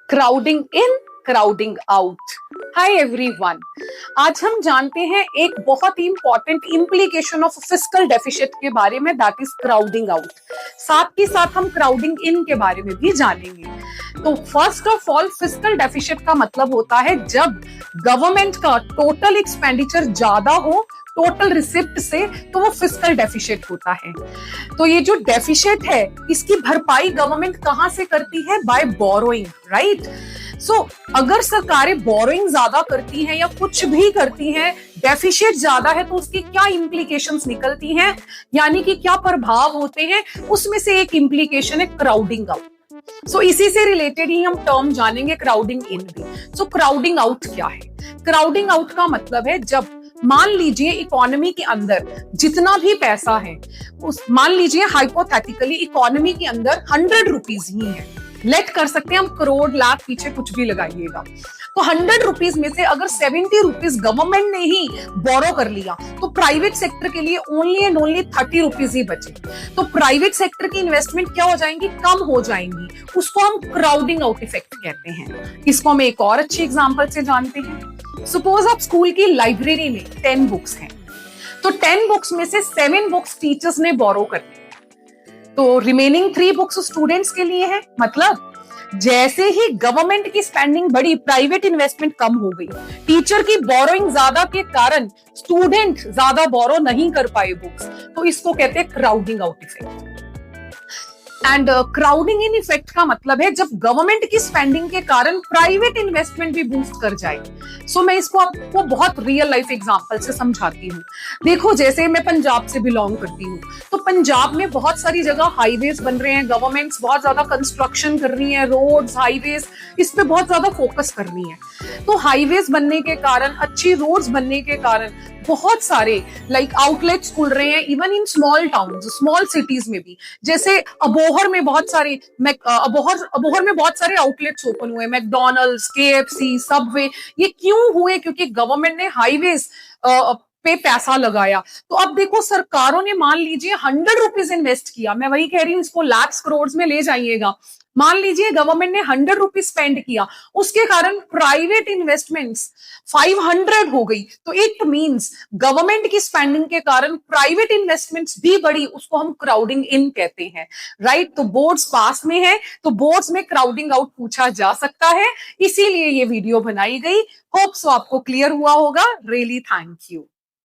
Crowding in, crowding out. Hi everyone, आज हम जानते हैं एक बहुत ही important implication of fiscal deficit के बारे में, दैट इज क्राउडिंग आउट। साथ ही साथ हम क्राउडिंग इन के बारे में भी जानेंगे। तो first of all, fiscal deficit का मतलब होता है जब गवर्नमेंट का टोटल एक्सपेंडिचर ज्यादा हो टोटल रिसिप्ट से, तो वो फिस्कल डेफिसिट होता है। तो ये जो डेफिसिट है, इसकी भरपाई गवर्नमेंट कहां से करती है? Bye borrowing, right. सो अगर सरकारें बोरोइंग ज्यादा करती हैं या कुछ भी करती हैं, डेफिसिट ज्यादा है, तो उसकी क्या इंप्लीकेशंस निकलती हैं, यानी कि क्या प्रभाव होते हैं, उसमें से एक इंप्लीकेशन है क्राउडिंग आउट। सो इसी से रिलेटेड ही हम टर्म जानेंगे, क्राउडिंग इन भी। सो क्राउडिंग आउट क्या है? क्राउडिंग आउट का मतलब है जब मान लीजिए इकोनॉमी के अंदर जितना भी पैसा है, उस मान लीजिए हाइपोथेटिकली इकोनॉमी के अंदर 100 रुपीज ही है, लेट कर सकते हैं हम करोड़ लाख पीछे कुछ भी लगाइएगा। तो 100 रुपीज में से अगर 70 रुपीज गवर्नमेंट ने ही बोरो कर लिया, तो प्राइवेट सेक्टर के लिए ओनली एंड ओनली 30 रुपीज ही बचे। तो प्राइवेट सेक्टर की इन्वेस्टमेंट क्या हो जाएंगी? कम हो जाएंगी। उसको हम क्राउडिंग आउट इफेक्ट कहते हैं। इसको हम एक और अच्छी एग्जांपल से जानते हैं। सपोज आप स्कूल की लाइब्रेरी में 10 बुक्स हैं, तो 10 बुक्स में से 7 बुक्स टीचर्स ने बोरो कर ली, तो रिमेनिंग 3 बुक्स स्टूडेंट्स के लिए है। मतलब जैसे ही गवर्नमेंट की स्पेंडिंग बढ़ी, प्राइवेट इन्वेस्टमेंट कम हो गई, टीचर की बोरोइंग ज्यादा के कारण स्टूडेंट ज्यादा बोरो नहीं कर पाए बुक्स, तो इसको कहते हैं crowding out effect. And crowding in effect का मतलब है जब गवर्नमेंट की स्पेंडिंग के कारण प्राइवेट इन्वेस्टमेंट भी बूस्ट कर जाए। सो मैं इसको आपको बहुत रियल लाइफ एग्जांपल से समझाती हूँ। देखो, जैसे मैं पंजाब से बिलोंग करती हूँ, तो पंजाब में बहुत सारी जगह हाईवेज बन रहे हैं, गवर्नमेंट्स बहुत ज्यादा कंस्ट्रक्शन कर रही है, रोड्स, हाईवेज, इस पे बहुत ज्यादा फोकस कर रही है। तो हाईवेज बनने के कारण, अच्छी रोड्स बनने के कारण बहुत सारे आउटलेट्स खुल रहे हैं, even in small towns, small cities में भी। जैसे अबोहर में बहुत सारे अबोहर में बहुत सारे आउटलेट्स ओपन हुए, मैकडॉनल्ड्स, केएफसी, सबवे। ये क्यों हुए? क्योंकि गवर्नमेंट ने हाईवेज पे पैसा लगाया। तो अब देखो, सरकारों ने मान लीजिए 100 रुपीज इन्वेस्ट किया, मैं वही कह रही हूँ, इसको लाख करोड़ में ले जाइएगा। मान लीजिए गवर्नमेंट ने 100 रुपीज स्पेंड किया, उसके कारण प्राइवेट इन्वेस्टमेंट्स 500 हो गई। तो इट मींस गवर्नमेंट की स्पेंडिंग के कारण प्राइवेट इन्वेस्टमेंट्स भी बढ़ी, उसको हम क्राउडिंग इन कहते हैं, राइट। तो बोर्ड्स पास में है, तो बोर्ड्स में क्राउडिंग आउट पूछा जा सकता है, इसीलिए ये वीडियो बनाई गई। होप सो आपको क्लियर हुआ होगा। Really thank you.